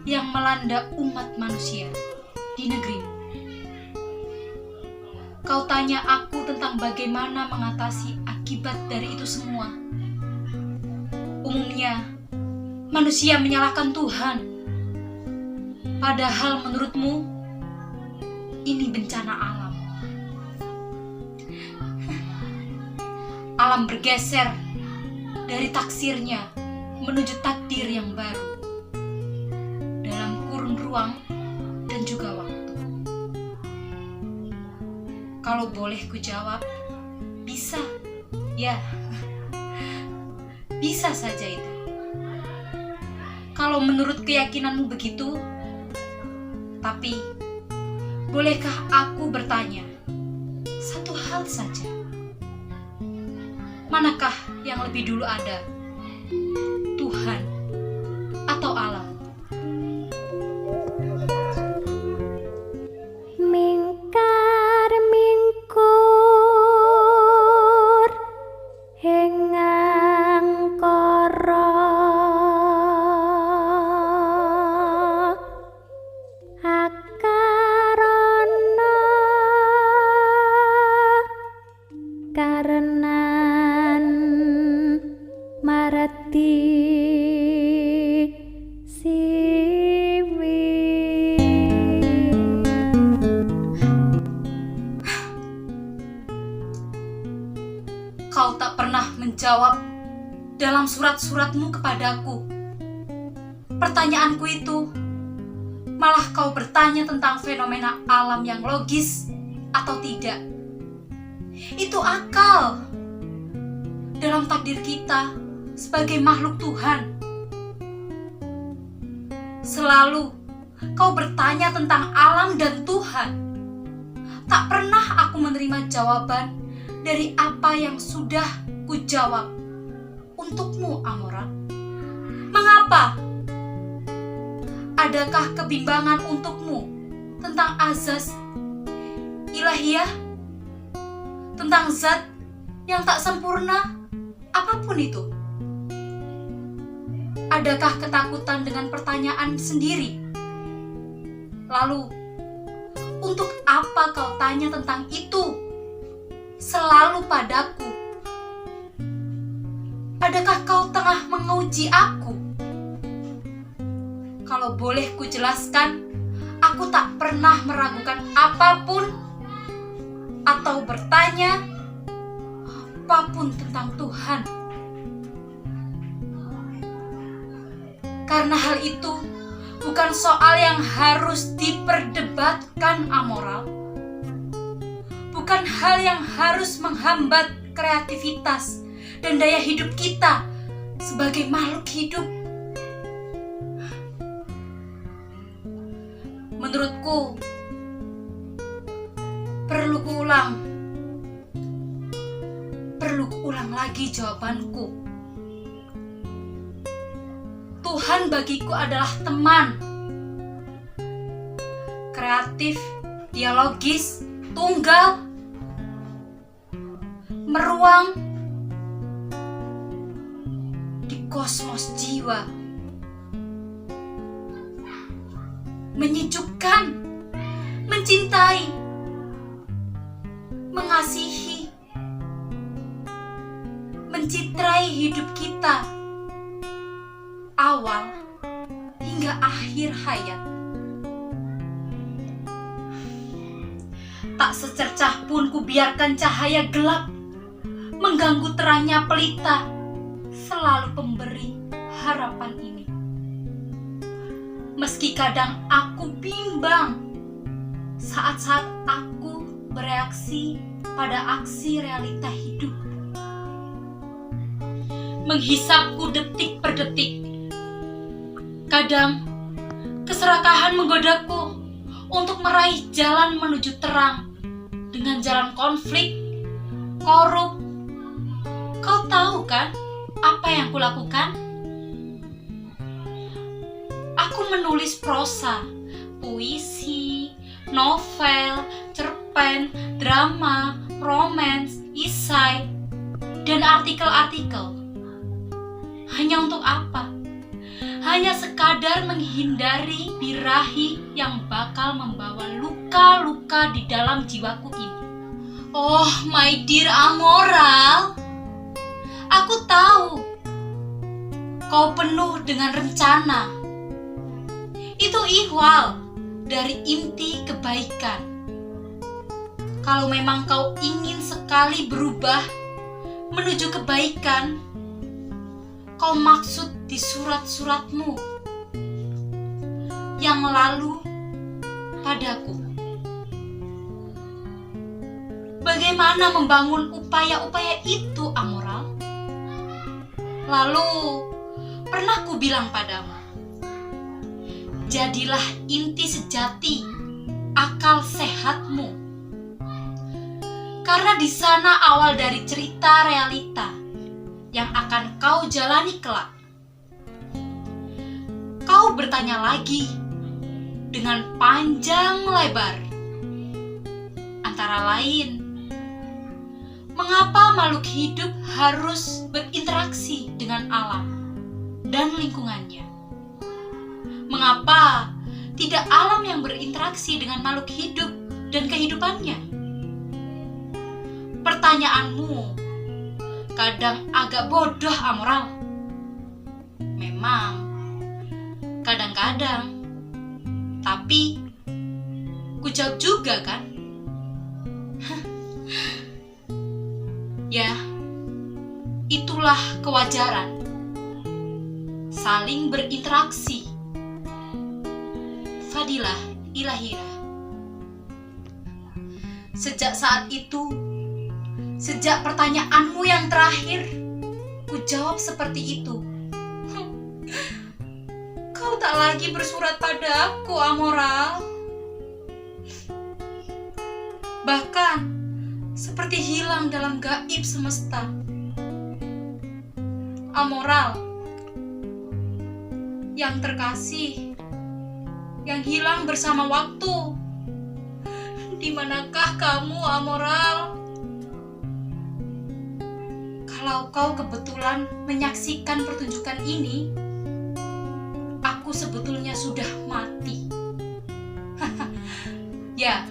yang melanda umat manusia di negerimu. Kau tanya aku tentang bagaimana mengatasi akibat dari itu semua. Umumnya, manusia menyalahkan Tuhan. Padahal menurutmu, ini bencana alam. Alam bergeser dari taksirnya menuju takdir yang baru dalam kurun ruang dan juga waktu. Kalau boleh ku jawab, bisa. Ya, bisa saja itu. Kalau menurut keyakinanmu begitu, tapi bolehkah aku bertanya satu hal saja? Manakah yang lebih dulu ada? Tuhan atau alam? Mingkar mingkur hengang kara akarana karenan marati siwi. Kau tak pernah menjawab dalam surat-suratmu kepadaku. Pertanyaanku itu, malah kau bertanya tentang fenomena alam yang logis atau tidak. Itu akal dalam takdir kita sebagai makhluk Tuhan. Selalu kau bertanya tentang alam dan Tuhan. Tak pernah aku menerima jawaban dari apa yang sudah kujawab untukmu, Amora. Mengapa? Adakah kebimbangan untukmu tentang azas ilahiyah? Tentang zat yang tak sempurna, apapun itu? Adakah ketakutan dengan pertanyaan sendiri? Lalu, untuk apa kau tanya tentang itu selalu padaku? Adakah kau tengah menguji aku? Kalau boleh ku jelaskan, aku tak pernah meragukan apapun atau bertanya apapun tentang Tuhan. Karena hal itu bukan soal yang harus diperdebatkan, amoral. Bukan hal yang harus menghambat kreativitas dan daya hidup kita sebagai makhluk hidup. Menurutku, perlu kuulang lagi jawabanku. Tuhan bagiku adalah teman, kreatif, dialogis, tunggal, meruang di kosmos jiwa, menyejukkan, mencintai, mengasihi, mencitrai hidup kita, awal hingga akhir hayat. Tak secercah pun kubiarkan cahaya gelap mengganggu terangnya pelita, selalu pemberi harapan ini. Meski kadang aku bimbang saat-saat aku bereaksi pada aksi realita hidup, menghisapku detik per detik. Kadang keserakahan menggodaku untuk meraih jalan menuju terang dengan jalan konflik, korup. Kau tahu kan apa yang kulakukan? Aku menulis prosa, puisi, novel, cerpen, drama, romans, esai, dan artikel-artikel. Hanya untuk apa? hanya sekadar menghindari birahi yang bakal membawa luka-luka di dalam jiwaku ini. Oh, my dear Amoral, aku tahu kau penuh dengan rencana. Itu ihwal dari inti kebaikan. Kalau memang kau ingin sekali berubah menuju kebaikan, kau maksud di surat-suratmu yang lalu padaku. Bagaimana membangun upaya-upaya itu, Amoral? Lalu, pernah ku bilang padamu, jadilah inti sejati akal sehatmu. Karena di sana awal dari cerita realita yang akan kau jalani kelak. Kau bertanya lagi dengan panjang lebar. Antara lain, mengapa makhluk hidup harus berinteraksi dengan alam dan lingkungannya? Mengapa tidak alam yang berinteraksi dengan makhluk hidup dan kehidupannya? Pertanyaanmu kadang agak bodoh, Amoral. Memang, kadang-kadang. Tapi, ku jawab juga kan? Ya, itulah kewajaran. Saling berinteraksi. Fadilah ilahiyah. Sejak saat itu, sejak pertanyaanmu yang terakhir, ku jawab seperti itu. Kau tak lagi bersurat padaku, Amoral. Bahkan, seperti hilang dalam gaib semesta. Amoral, yang terkasih, yang hilang bersama waktu. Di manakah kamu, Amoral? Kalau kau kebetulan menyaksikan pertunjukan ini, aku sebetulnya sudah mati. Ya,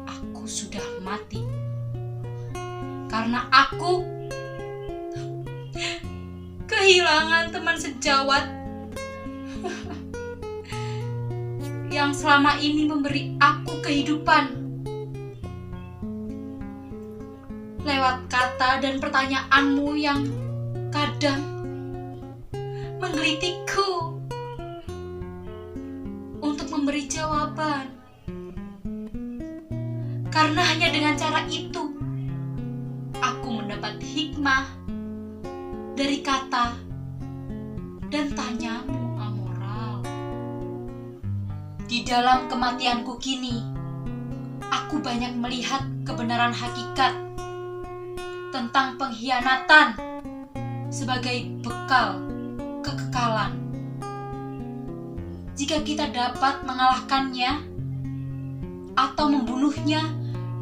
aku sudah mati. Karena aku kehilangan teman sejawat yang selama ini memberi aku kehidupan. Lewat kata dan pertanyaanmu yang kadang menggelitikku untuk memberi jawaban. Karena hanya dengan cara itu, aku mendapat hikmah dari kata dan tanyamu, Amoral. Di dalam kematianku kini, aku banyak melihat kebenaran hakikat tentang pengkhianatan sebagai bekal kekekalan. Jika kita dapat mengalahkannya atau membunuhnya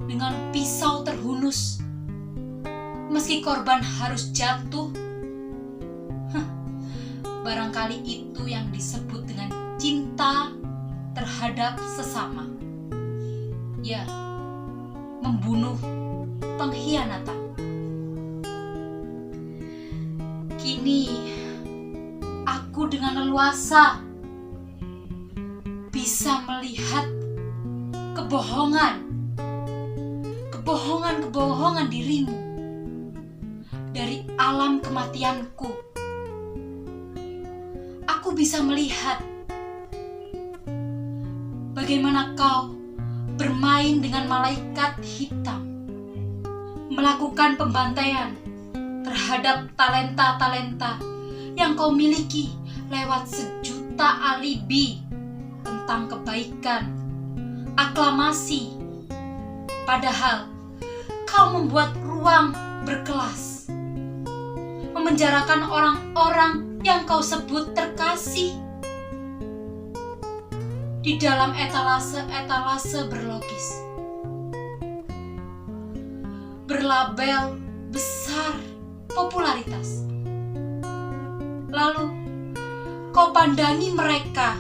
dengan pisau terhunus, meski korban harus jatuh, barangkali itu yang disebut dengan cinta terhadap sesama. Ya, membunuh pengkhianatan. Kini, aku dengan leluasa bisa melihat kebohongan dirimu dari alam kematianku. Aku bisa melihat bagaimana kau bermain dengan malaikat hitam, melakukan pembantaian terhadap talenta-talenta yang kau miliki lewat sejuta alibi tentang kebaikan, aklamasi. Padahal kau membuat ruang berkelas, memenjarakan orang-orang yang kau sebut terkasih di dalam etalase berlogis, berlabel besar popularitas. Lalu kau pandangi mereka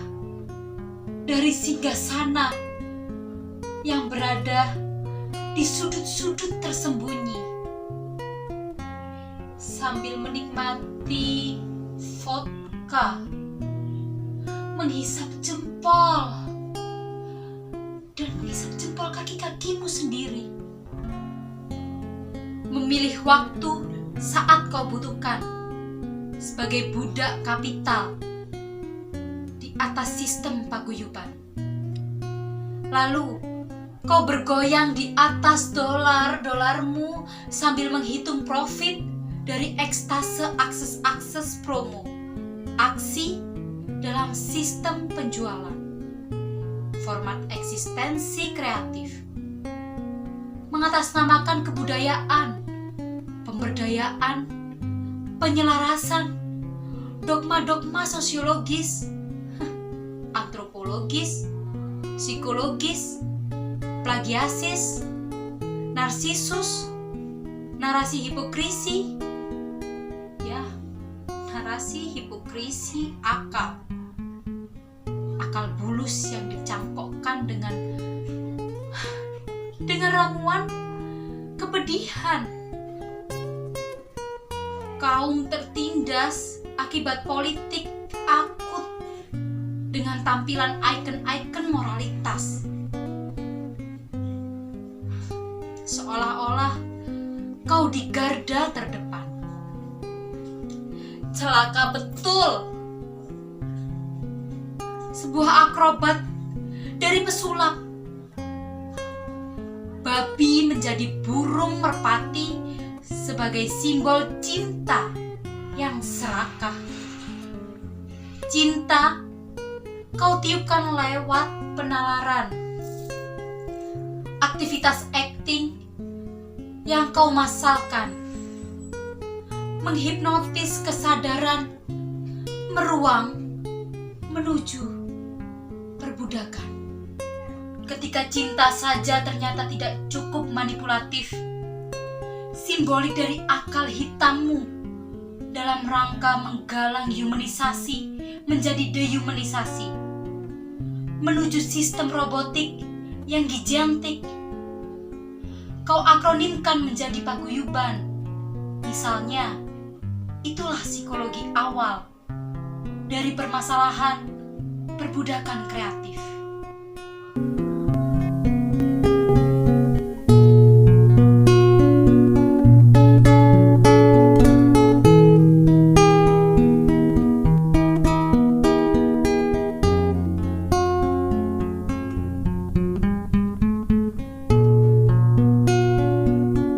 dari singgasana yang berada di sudut-sudut tersembunyi, sambil menikmati vodka, menghisap jempol, dan menghisap jempol kaki-kakimu sendiri. Memilih waktu saat kau butuhkan sebagai budak kapital di atas sistem paguyuban. Lalu kau bergoyang di atas dolarmu sambil menghitung profit dari ekstase akses promo, aksi dalam sistem penjualan, format eksistensi kreatif, mengatasnamakan kebudayaan, pemberdayaan, penyelarasan, dogma-dogma sosiologis, antropologis, psikologis, plagiasis, narsisus, narasi hipokrisi, narasi hipokrisi akal bulus yang dicangkokkan dengan ramuan kepedihan. Kaum tertindas akibat politik akut dengan tampilan ikon-ikon moralitas, seolah-olah kau di garda terdepan. Celaka betul. Sebuah akrobat dari pesulap. Babi menjadi burung merpati sebagai simbol cinta yang serakah. Cinta kau tiupkan lewat penalaran. Aktivitas acting yang kau masalkan menghipnotis kesadaran meruang menuju perbudakan. Ketika cinta saja ternyata tidak cukup manipulatif, simbolik dari akal hitammu dalam rangka menggalang humanisasi menjadi dehumanisasi, menuju sistem robotik yang gigantik. Kau akronimkan menjadi paguyuban. Misalnya, itulah psikologi awal dari permasalahan perbudakan kreatif.